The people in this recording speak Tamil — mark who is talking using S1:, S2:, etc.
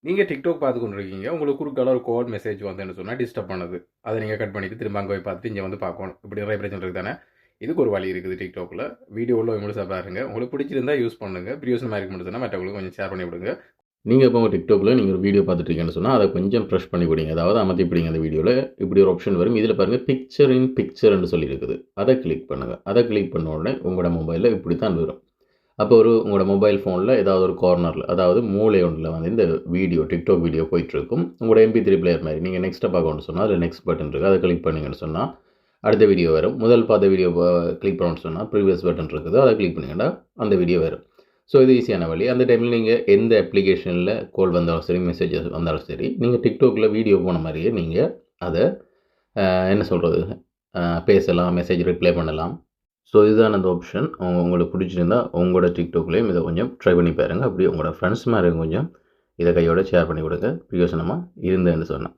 S1: நீங்கள் டிக்டாக் பார்த்து கொண்டு இருக்கீங்க, உங்களுக்கு குறுக்கால ஒரு கால் மெசேஜ் வந்தேன்னு சொன்னால் டிஸ்டர்ப் பண்ணுது. அதை நீங்கள் கட் பண்ணிவிட்டு திரும்ப அங்கே போய் பார்த்துட்டு இங்கே வந்து பார்க்கணும். இப்படி நிறைய பிரச்சனை இருக்குது தானே. இதுக்கு ஒரு வழி இருக்குது டிக்டாக்ல. வீடியோ உள்ள முழுசாக பாருங்க. உங்களுக்கு பிடிச்சிருந்தா யூஸ் பண்ணுங்க. பிரியோசனமாக இருக்க முடியுதுன்னா மற்றவங்களுக்கு கொஞ்சம் ஷேர் பண்ணி விடுங்க. நீங்கள் இப்போ உங்கள் டிக்டாக்ல நீங்கள் ஒரு வீடியோ பார்த்துட்டு சொன்னால் அதை கொஞ்சம் ப்ரெஷ் பண்ணி பிடிங்க. அதாவது அமர்த்தி பிடிங்க. அந்த வீடியோவில் இப்படி ஒரு ஆப்ஷன் வரும். இதில் பாருங்கள் பிக்சர் இன் பிக்சர்னு சொல்லி இருக்குது. அதை கிளிக் பண்ணுங்கள். அதை கிளிக் பண்ண உடனே உங்களோட மொபைலில் இப்படி தான் வரும். அப்போ உங்களோட மொபைல் ஃபோனில் ஏதாவது ஒரு கார்னரில், அதாவது மூளை ஒன்றில் வந்து இந்த வீடியோ டிக்டாக் வீடியோ போயிட்டுருக்கும். உங்களோட MP3 பிளேயர் மாதிரி நீங்கள் நெக்ஸ்ட்டை பார்க்கணும்னு சொன்னால் அதில் நெக்ஸ்ட் பட்டன் இருக்குது. அதை கிளிக் பண்ணிங்கன்னு சொன்னால் அடுத்த வீடியோ வரும். முதல் பார்த்த வீடியோ கிளிக் பண்ணணும்னு சொன்னால் ப்ரீவியஸ் பட்டன் இருக்குது. அதை கிளிக் பண்ணிங்கன்னா அந்த வீடியோ வரும். ஸோ இது ஈஸியான வழி. அந்த டைமில் நீங்கள் எந்த அப்ளிகேஷனில் கால் வந்தாலும் சரி, மெசேஜஸ் வந்தாலும் சரி, நீங்கள் டிக்டாக்ல வீடியோ போன மாதிரியே நீங்கள் அதை என்ன சொல்கிறது, பேசலாம், மெசேஜ் ரிப்ளை பண்ணலாம். ஸோ இதுதான் அந்த ஆப்ஷன். உங்களுக்கு பிடிச்சிருந்தா உங்களோட டிக்டாக்லேயும் இதை கொஞ்சம் ட்ரை பண்ணி பாருங்கள். அப்படியே உங்களோட ஃப்ரெண்ட்ஸ் மாதிரி கொஞ்சம் இதை கையோட ஷேர் பண்ணி கொடுங்க. பிரயோசனமாக இருந்தேன்னு சொன்னேன்.